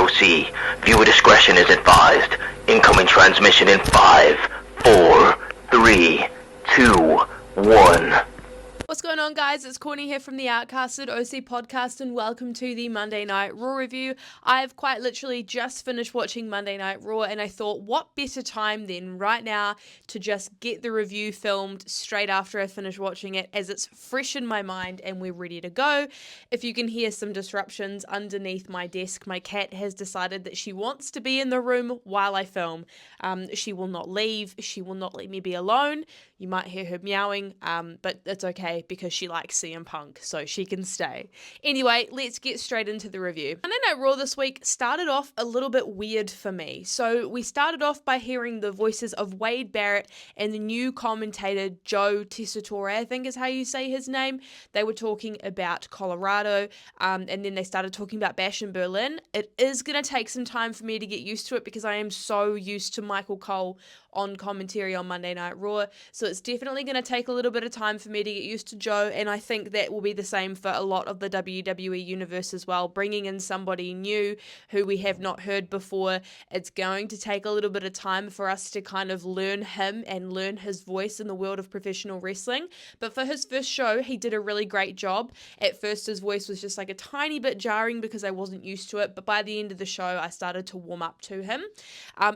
OC. Viewer discretion is advised. Incoming transmission in 5, 4, 3, 2, 1. What's going on, guys? It's Courtney here from the Outcasted OC podcast, and welcome to the Monday Night Raw review. I've quite literally just finished watching Monday Night Raw, and I thought, what better time than right now to just get the review filmed straight after I finish watching it, as it's fresh in my mind and we're ready to go. If you can hear some disruptions underneath my desk, my cat has decided that she wants to be in the room while I film. She will not leave. She will not let me be alone. You might hear her meowing, but it's okay because she likes CM Punk, so she can stay. Anyway, let's get straight into the review. Monday Night Raw this week started off a little bit weird for me. So we started off by hearing the voices of Wade Barrett and the new commentator Joe Tessitore, I think is how you say his name. They were talking about Colorado, and then they started talking about Bash in Berlin. It is going to take some time for me to get used to it because I am so used to Michael Cole on commentary on Monday Night Raw, so it's definitely going to take a little bit of time for me to get used to Joe, and I think that will be the same for a lot of the WWE universe as well. Bringing in somebody new who we have not heard before, it's going to take a little bit of time for us to kind of learn him and learn his voice in the world of professional wrestling. But for his first show, he did a really great job. At first, his voice was just like a tiny bit jarring because I wasn't used to it, but by the end of the show, I started to warm up to him.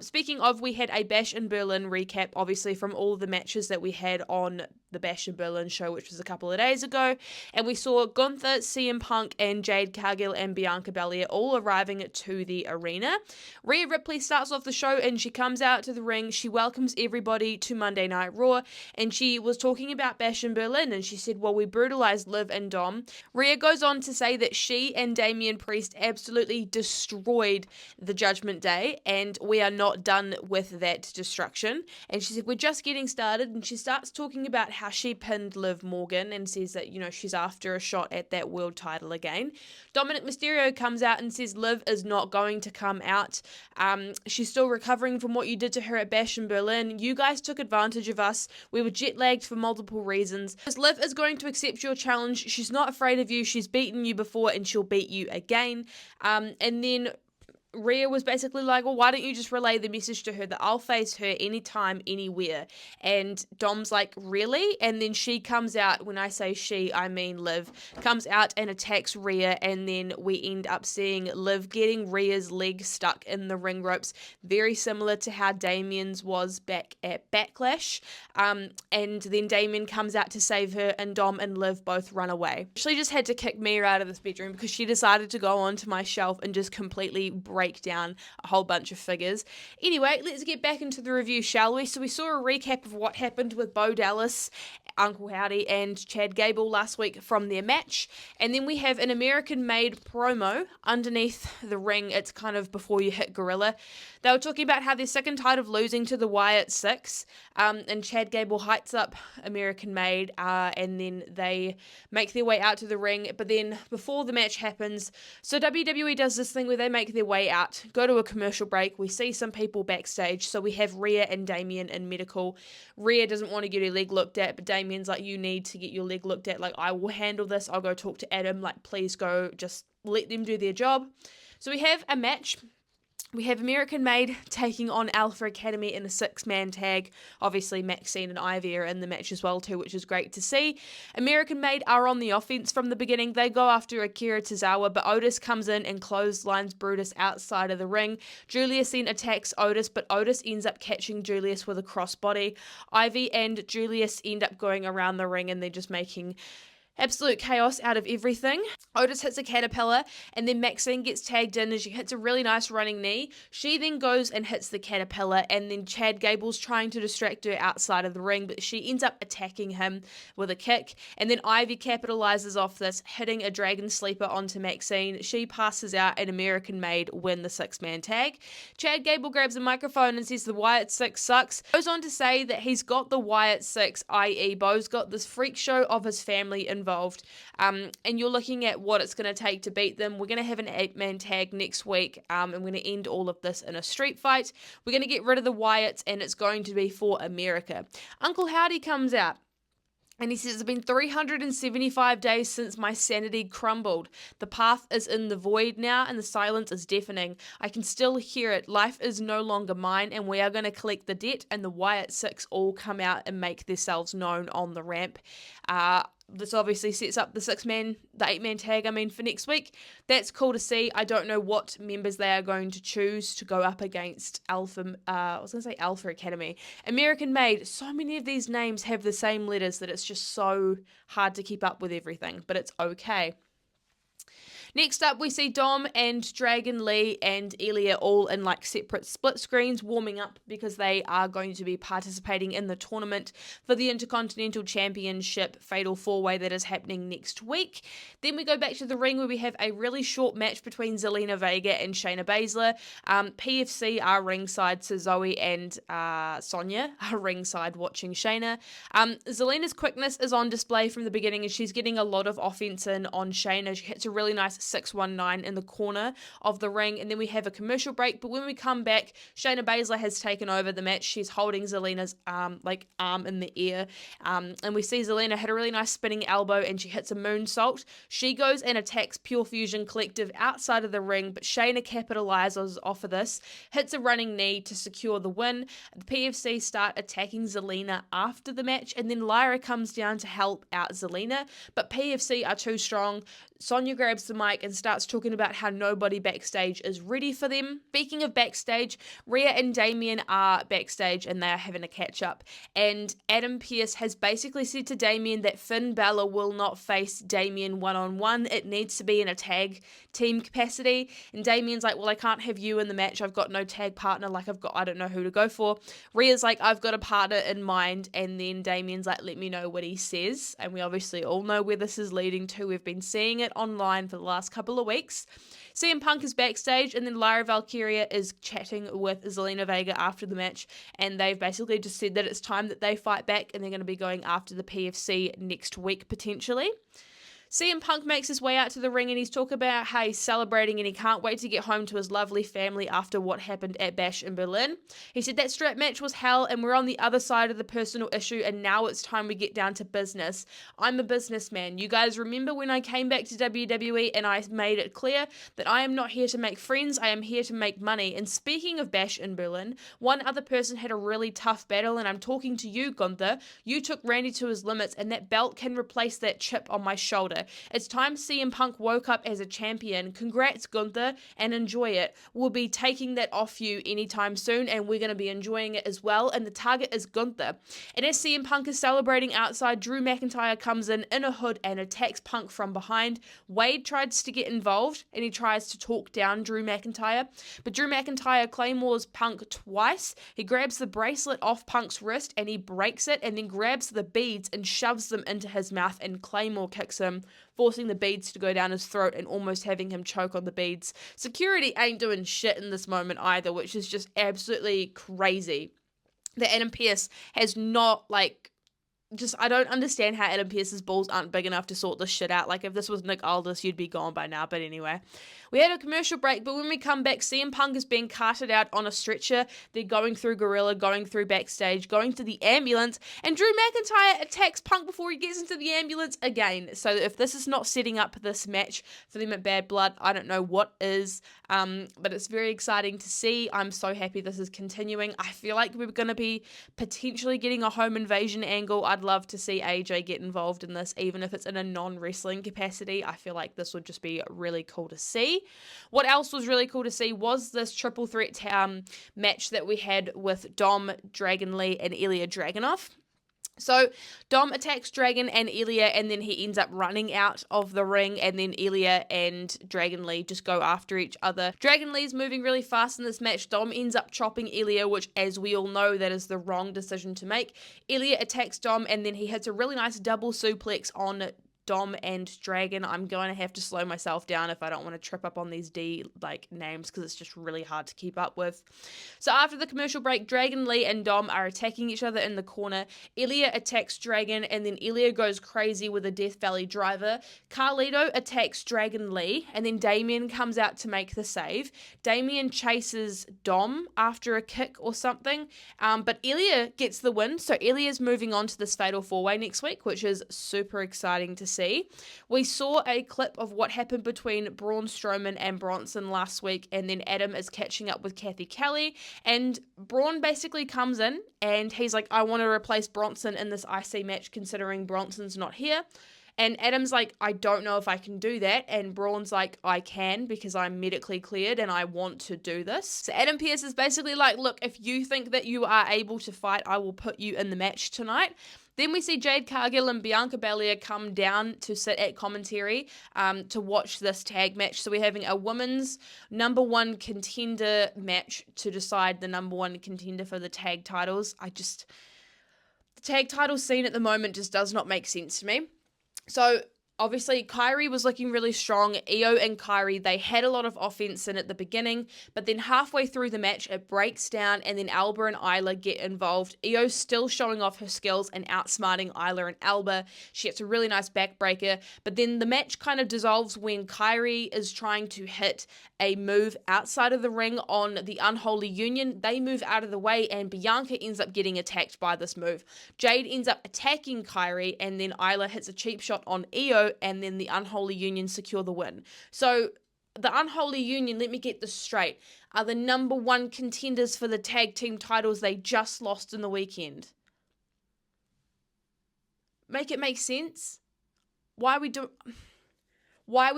Speaking of, we had a Bash in Berlin recap, obviously, from all the matches that we had on the Bash in Berlin show, which was a couple of days ago, and we saw Gunther, CM Punk, and Jade Cargill and Bianca Belair all arriving to the arena. Rhea Ripley starts off the show and she comes out to the ring. She welcomes everybody to Monday Night Raw, and she was talking about Bash in Berlin, and she said, well, we brutalized Liv and Dom. Rhea goes on to say that she and Damian Priest absolutely destroyed the Judgment Day, and we are not done with that destruction. And she said, we're just getting started, and she starts talking about how she pinned Liv Morgan and says that, you know, she's after a shot at that world title again. Dominic Mysterio comes out and says Liv is not going to come out. She's still recovering from what you did to her at Bash in Berlin. You guys took advantage of us. We were jet lagged for multiple reasons. Liv is going to accept your challenge. She's not afraid of you. She's beaten you before and she'll beat you again. And then Rhea was basically like, well, why don't you just relay the message to her that I'll face her anytime, anywhere? And Dom's like, really? And then she comes out, when I say she, I mean Liv, comes out and attacks Rhea, and then we end up seeing Liv getting Rhea's leg stuck in the ring ropes, very similar to how Damien's was back at Backlash. And then Damien comes out to save her, and Dom and Liv both run away. She just had to kick Mia out of this bedroom because she decided to go onto my shelf and just completely break down a whole bunch of figures. Anyway, let's get back into the review, shall we? So we saw a recap of what happened with Bo Dallas, Uncle Howdy, and Chad Gable last week from their match, and then we have an American-made promo underneath the ring. It's kind of before you hit Gorilla. They were talking about how they're sick and tired of losing to the Wyatt Six, and Chad Gable heights up American-made, and then they make their way out to the ring. But then before the match happens, so WWE does this thing where they make their way out, go to a commercial break. We see some people backstage. So we have Rhea and Damien in medical. Rhea doesn't want to get her leg looked at, but Damien's like, you need to get your leg looked at. Like, I will handle this. I'll go talk to Adam. Like, please go, just let them do their job. So we have a match. We have American Made taking on Alpha Academy in a 6-man tag. Obviously, Maxine and Ivy are in the match as well too, which is great to see. American Made are on the offense from the beginning. They go after Akira Tozawa, but Otis comes in and clotheslines Brutus outside of the ring. Julius then attacks Otis, but Otis ends up catching Julius with a crossbody. Ivy and Julius end up going around the ring, and they're just making absolute chaos out of everything. Otis hits a caterpillar, and then Maxine gets tagged in and she hits a really nice running knee. She then goes and hits the caterpillar, and then Chad Gable's trying to distract her outside of the ring, but she ends up attacking him with a kick, and then Ivy capitalizes off this, hitting a dragon sleeper onto Maxine. She passes out, and American Made win the 6-man tag. Chad Gable grabs a microphone and says the Wyatt Six sucks. Goes on to say that he's got the Wyatt Six, i.e. Bo's got this freak show of his family involved, and you're looking at what it's going to take to beat them. We're going to have an 8-man tag next week, and we're going to end all of this in a street fight. We're going to get rid of the Wyatts, and it's going to be for America. Uncle Howdy comes out, And he says, it's been 375 days since my sanity crumbled. The path is in the void now, and the silence is deafening. I can still hear it. Life is no longer mine, and we are going to collect the debt. And the Wyatt Six all come out and make themselves known on the ramp. This obviously sets up the 8-man tag, for next week. That's cool to see. I don't know what members they are going to choose to go up against Alpha Academy. American Made. So many of these names have the same letters that it's just so hard to keep up with everything, but it's okay. Next up, we see Dom and Dragon Lee and Ilya all in separate split screens warming up because they are going to be participating in the tournament for the Intercontinental Championship Fatal 4-Way that is happening next week. Then we go back to the ring where we have a really short match between Zelina Vega and Shayna Baszler. PFC are ringside, so Zoe and Sonya are ringside watching Shayna. Zelina's quickness is on display from the beginning, and she's getting a lot of offense in on Shayna. She hits a really nice 619 in the corner of the ring, and then we have a commercial break. But when we come back, Shayna Baszler has taken over the match. She's holding Zelina's arm in the air, and we see Zelina hit a really nice spinning elbow, and she hits a moonsault. She goes and attacks Pure Fusion Collective outside of the ring, but Shayna capitalizes off of this, hits a running knee to secure the win. The PFC start attacking Zelina after the match, and then Lyra comes down to help out Zelina, but PFC are too strong. Sonya grabs the mic and starts talking about how nobody backstage is ready for them. Speaking of backstage, Rhea and Damien are backstage and they are having a catch up. And Adam Pearce has basically said to Damien that Finn Balor will not face Damien one-on-one. It needs to be in a tag team capacity. And Damien's like, well, I can't have you in the match. I've got no tag partner. I don't know who to go for. Rhea's like, I've got a partner in mind. And then Damien's like, let me know what he says. And we obviously all know where this is leading to. We've been seeing it online for the last couple of weeks. CM Punk is backstage, and then Lyra Valkyria is chatting with Zelina Vega after the match, and they've basically just said that it's time that they fight back, and they're going to be going after the PFC next week potentially. CM Punk makes his way out to the ring, and he's talking about how he's celebrating and he can't wait to get home to his lovely family after what happened at Bash in Berlin. He said that strap match was hell and we're on the other side of the personal issue, and now it's time we get down to business. I'm a businessman. You guys remember when I came back to WWE and I made it clear that I am not here to make friends, I am here to make money. And speaking of Bash in Berlin, one other person had a really tough battle, and I'm talking to you, Gunther. You took Randy to his limits, and that belt can replace that chip on my shoulder. It's time CM Punk woke up as a champion. Congrats, Gunther, and enjoy it. We'll be taking that off you anytime soon, and we're going to be enjoying it as well, and the target is Gunther. And as CM Punk is celebrating outside, Drew McIntyre comes in a hood and attacks Punk from behind. Wade tries to get involved, and he tries to talk down Drew McIntyre, but Drew McIntyre claymores Punk twice. He grabs the bracelet off Punk's wrist, and he breaks it, and then grabs the beads and shoves them into his mouth, and claymore kicks him, forcing the beads to go down his throat and almost having him choke on the beads. Security ain't doing shit in this moment either, which is just absolutely crazy. That Adam Pearce has not, I don't understand how Adam Pearce's balls aren't big enough to sort this shit out. If this was Nick Aldis, you'd be gone by now. But anyway, we had a commercial break, but when we come back, CM Punk is being carted out on a stretcher. They're going through Gorilla, going through backstage, going to the ambulance, and Drew McIntyre attacks Punk before he gets into the ambulance again. So if this is not setting up this match for them at Bad Blood, I don't know what is. But it's very exciting to see. I'm so happy this is continuing. I feel like we're going to be potentially getting a home invasion angle. I'd love to see AJ get involved in this, even if it's in a non-wrestling capacity. I feel like this would just be really cool to see. What else was really cool to see was this triple threat match that we had with Dom, Dragon Lee, and Ilya Dragunov. So Dom attacks Dragon and Ilya, and then he ends up running out of the ring, and then Ilya and Dragon Lee just go after each other. Dragon Lee's moving really fast in this match. Dom ends up chopping Ilya, which, as we all know, that is the wrong decision to make. Ilya attacks Dom, and then he hits a really nice double suplex on Dom and Dragon. I'm going to have to slow myself down if I don't want to trip up on these names, because it's just really hard to keep up with. So after the commercial break, Dragon, Lee, and Dom are attacking each other in the corner. Ilya attacks Dragon, and then Ilya goes crazy with a Death Valley driver. Carlito attacks Dragon Lee, and then Damien comes out to make the save. Damien chases Dom after a kick or something, but Ilya gets the win, so Ilya's moving on to this Fatal 4-Way next week, which is super exciting to see. We saw a clip of what happened between Braun Strowman and Bronson last week, and then Adam is catching up with Kathy Kelly, and Braun basically comes in and he's like, I want to replace Bronson in this IC match considering Bronson's not here. And Adam's like, I don't know if I can do that. And Braun's like, I can, because I'm medically cleared and I want to do this. So Adam Pearce is basically like, look, if you think that you are able to fight, I will put you in the match tonight. Then we see Jade Cargill and Bianca Belair come down to sit at commentary to watch this tag match. So we're having a women's number one contender match to decide the number one contender for the tag titles. The tag title scene at the moment just does not make sense to me. So obviously, Kairi was looking really strong. Io and Kairi, they had a lot of offense in at the beginning, but then halfway through the match, it breaks down, and then Alba and Isla get involved. Io's still showing off her skills and outsmarting Isla and Alba. She gets a really nice backbreaker, but then the match kind of dissolves when Kairi is trying to hit a move outside of the ring on the Unholy Union. They move out of the way, and Bianca ends up getting attacked by this move. Jade ends up attacking Kairi, and then Isla hits a cheap shot on Io, and then the Unholy Union secure the win. So the Unholy Union, let me get this straight, are the number one contenders for the tag team titles they just lost in the weekend. Make it make sense? Why are we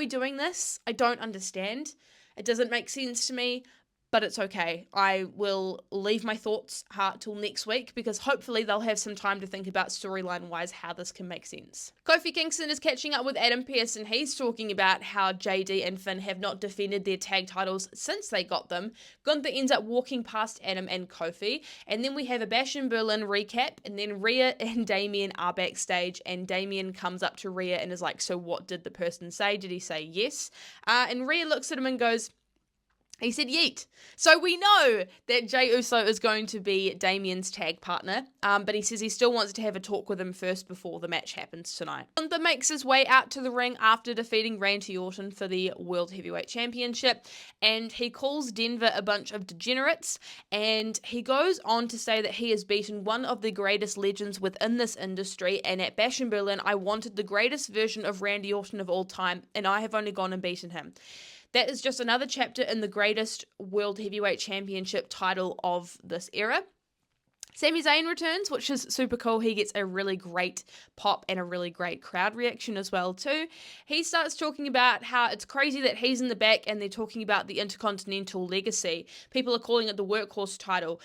doing this? I don't understand. It doesn't make sense to me, but it's okay. I will leave my thoughts till next week, because hopefully they'll have some time to think about storyline-wise how this can make sense. Kofi Kingston is catching up with Adam Pearce, and he's talking about how JD and Finn have not defended their tag titles since they got them. Gunther ends up walking past Adam and Kofi, and then we have a Bash in Berlin recap, and then Rhea and Damien are backstage, and Damien comes up to Rhea and is like, so what did the person say? Did he say yes? And Rhea looks at him and goes, he said yeet. So we know that Jey Uso is going to be Damien's tag partner, but he says he still wants to have a talk with him first before the match happens tonight. Gunther makes his way out to the ring after defeating Randy Orton for the World Heavyweight Championship, and he calls Denver a bunch of degenerates, and he goes on to say that he has beaten one of the greatest legends within this industry, and at Bash in Berlin, I wanted the greatest version of Randy Orton of all time, and I have only gone and beaten him. That is just another chapter in the greatest World Heavyweight Championship title of this era. Sami Zayn returns, which is super cool. He gets a really great pop and a really great crowd reaction as well too. He starts talking about how it's crazy that he's in the back and they're talking about the Intercontinental Legacy. People are calling it the Workhorse title.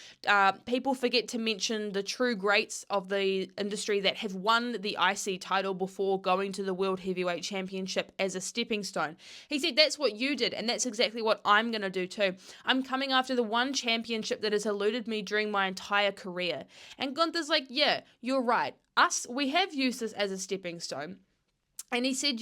People forget to mention the true greats of the industry that have won the IC title before going to the World Heavyweight Championship as a stepping stone. He said that's what you did, and that's exactly what I'm going to do too. I'm coming after the one championship that has eluded me during my entire career. And Gunther's like, yeah, you're right. We have used this as a stepping stone. And he said,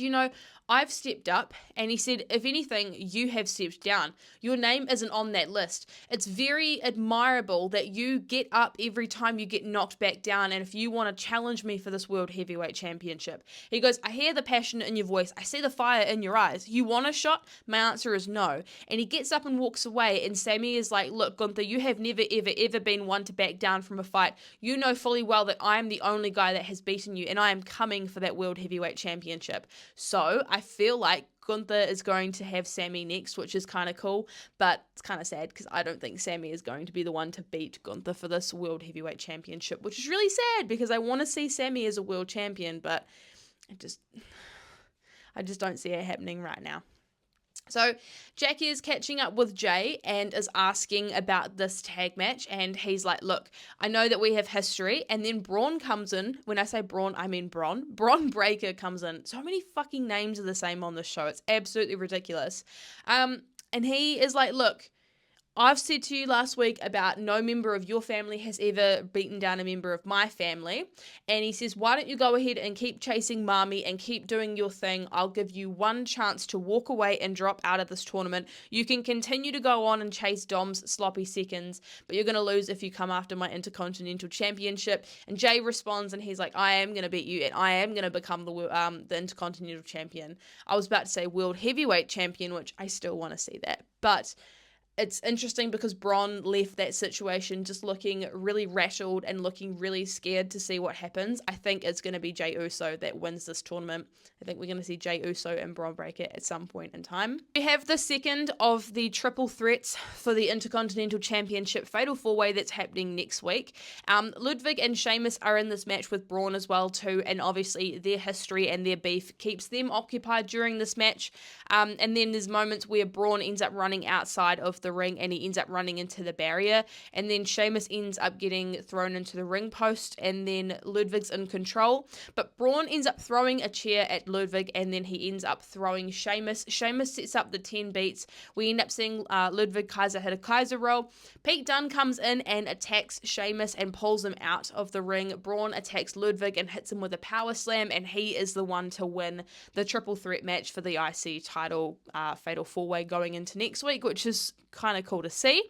I've stepped up, and he said, if anything, you have stepped down. Your name isn't on that list. It's very admirable that you get up every time you get knocked back down, and if you want to challenge me for this World Heavyweight Championship. He goes, I hear the passion in your voice. I see the fire in your eyes. You want a shot? My answer is no. And he gets up and walks away, and Sami is like, look, Gunther, you have never, ever, ever been one to back down from a fight. You know fully well that I am the only guy that has beaten you, and I am coming for that World Heavyweight Championship. So I feel like Gunther is going to have Sami next, which is kind of cool, but it's kind of sad because I don't think Sami is going to be the one to beat Gunther for this World Heavyweight Championship, which is really sad because I want to see Sami as a world champion, but I just don't see it happening right now. So Jackie is catching up with Jay and is asking about this tag match, and he's like, look, I know that we have history, and then Braun comes in. When I say Braun, I mean Braun. Braun Breaker comes in. So many fucking names are the same on this show. It's absolutely ridiculous. And he is like, look, I've said to you last week about no member of your family has ever beaten down a member of my family. And he says, why don't you go ahead and keep chasing Marmy and keep doing your thing? I'll give you one chance to walk away and drop out of this tournament. You can continue to go on and chase Dom's sloppy seconds, but you're going to lose if you come after my Intercontinental Championship. And Jay responds and he's like, I am going to beat you and I am going to become the Intercontinental Champion. I was about to say World Heavyweight Champion, which I still want to see that. But it's interesting because Bron left that situation just looking really rattled and looking really scared to see what happens. I think it's going to be Jey Uso that wins this tournament. I think we're going to see Jey Uso and Bron Breakker at some point in time. We have the second of the triple threats for the Intercontinental Championship Fatal 4-Way that's happening next week. Ludwig and Sheamus are in this match with Braun as well too, and obviously their history and their beef keeps them occupied during this match. And then there's moments where Braun ends up running outside of the ring and he ends up running into the barrier, and then Sheamus ends up getting thrown into the ring post, and then Ludwig's in control, but Braun ends up throwing a chair at Ludwig and then he ends up throwing Sheamus. Sheamus sets up the 10 beats. We end up seeing Ludwig Kaiser hit a Kaiser roll. Pete Dunne comes in and attacks Sheamus and pulls him out of the ring. Braun attacks Ludwig and hits him with a power slam, and he is the one to win the triple threat match for the IC title Fatal 4-Way going into next week, which is kind of cool to see.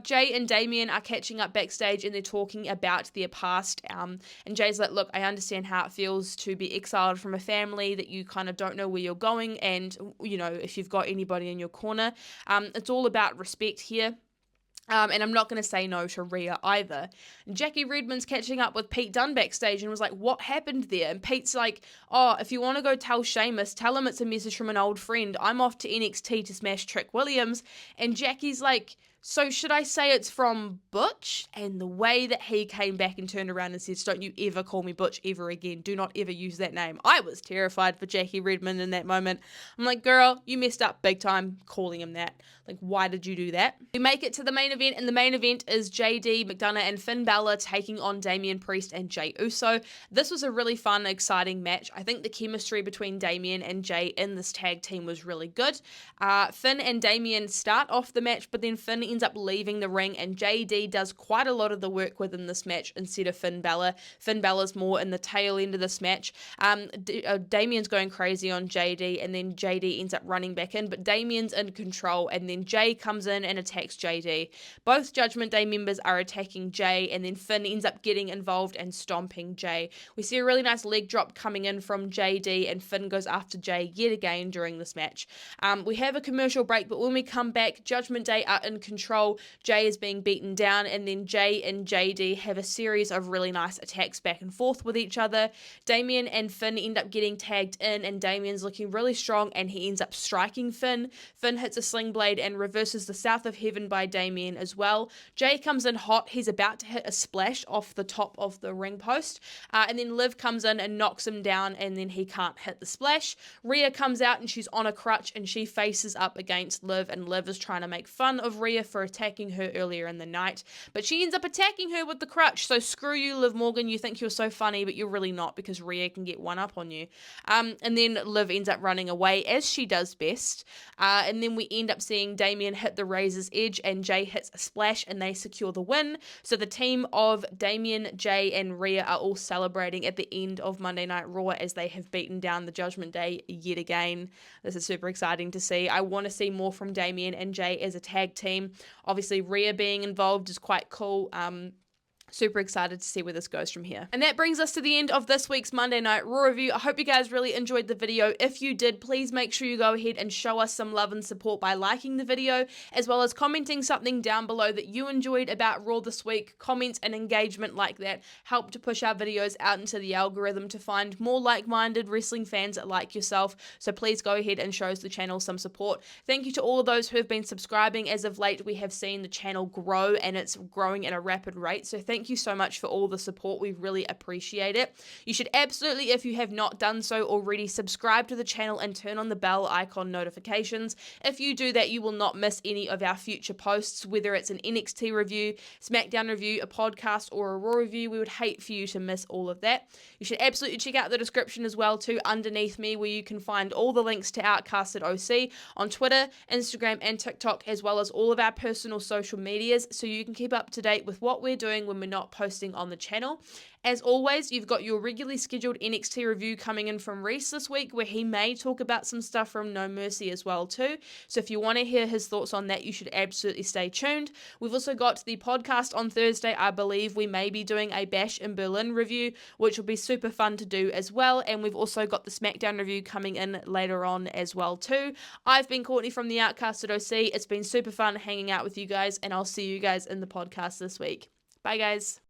Jay and Damien are catching up backstage and they're talking about their past. And Jay's like, look, I understand how it feels to be exiled from a family that you kind of don't know where you're going. And, you know, if you've got anybody in your corner, it's all about respect here. And I'm not going to say no to Rhea either. Jackie Redmond's catching up with Pete Dunne backstage and was like, what happened there? And Pete's like, oh, if you want to go tell Sheamus, tell him it's a message from an old friend. I'm off to NXT to smash Trick Williams. And Jackie's like, so should I say it's from Butch? And the way that he came back and turned around and said, don't you ever call me Butch ever again. Do not ever use that name. I was terrified for Jackie Redmond in that moment. I'm like, girl, you messed up big time calling him that. Like, why did you do that? We make it to the main event, and the main event is JD McDonough and Finn Balor taking on Damian Priest and Jey Uso. This was a really fun, exciting match. I think the chemistry between Damian and Jay in this tag team was really good. Finn and Damian start off the match, but then Finn ends up leaving the ring, and JD does quite a lot of the work within this match instead of Finn Balor. Finn Balor's more in the tail end of this match. Damian's going crazy on JD, and then JD ends up running back in, but Damian's in control, and then Jay comes in and attacks JD. Both Judgment Day members are attacking Jay, and then Finn ends up getting involved and stomping Jay. We see a really nice leg drop coming in from JD, and Finn goes after Jay yet again during this match. We have a commercial break, but when we come back, Judgment Day are in control. Jay is being beaten down, and then Jay and JD have a series of really nice attacks back and forth with each other. Damian and Finn end up getting tagged in, and Damian's looking really strong, and he ends up striking Finn. Finn hits a sling blade and reverses the South of Heaven by Damian as well. Jay comes in hot. He's about to hit a splash off the top of the ring post, and then Liv comes in and knocks him down, and then he can't hit the splash. Rhea comes out, and she's on a crutch, and she faces up against Liv, and Liv is trying to make fun of Rhea for attacking her earlier in the night, but she ends up attacking her with the crutch. So screw you, Liv Morgan. You think you're so funny, but you're really not, because Rhea can get one up on you. And then Liv ends up running away, as she does best. And then we end up seeing Damian hit the Razor's Edge, and Jay hits a splash, and they secure the win. So the team of Damian, Jay, and Rhea are all celebrating at the end of Monday Night Raw as they have beaten down the Judgment Day yet again. This is super exciting to see. I want to see more from Damian and Jay as a tag team. Obviously, Rhea being involved is quite cool. Super excited to see where this goes from here. And that brings us to the end of this week's Monday Night Raw review. I hope you guys really enjoyed the video. If you did, please make sure you go ahead and show us some love and support by liking the video, as well as commenting something down below that you enjoyed about Raw this week. Comments and engagement like that help to push our videos out into the algorithm to find more like-minded wrestling fans like yourself. So please go ahead and show the channel some support. Thank you to all of those who have been subscribing. As of late, we have seen the channel grow, and it's growing at a rapid rate. So thank thank you so much for all the support. We really appreciate it. You should absolutely, if you have not done so already, subscribe to the channel and turn on the bell icon notifications. If you do that, you will not miss any of our future posts, whether it's an NXT review, SmackDown review, a podcast, or a Raw review. We would hate for you to miss all of that. You should absolutely check out the description as well too underneath me, where you can find all the links to Outcasted OC on Twitter, Instagram, and TikTok, as well as all of our personal social medias, so you can keep up to date with what we're doing when we're not posting on the channel. As always, you've got your regularly scheduled NXT review coming in from Reese this week, where he may talk about some stuff from No Mercy as well too. So if you want to hear his thoughts on that, you should absolutely stay tuned. We've also got the podcast on Thursday. I believe we may be doing a Bash in Berlin review, which will be super fun to do as well. And we've also got the SmackDown review coming in later on as well too. I've been Courtney from the Outcasted OC. It's been super fun hanging out with you guys, and I'll see you guys in the podcast this week. Bye guys.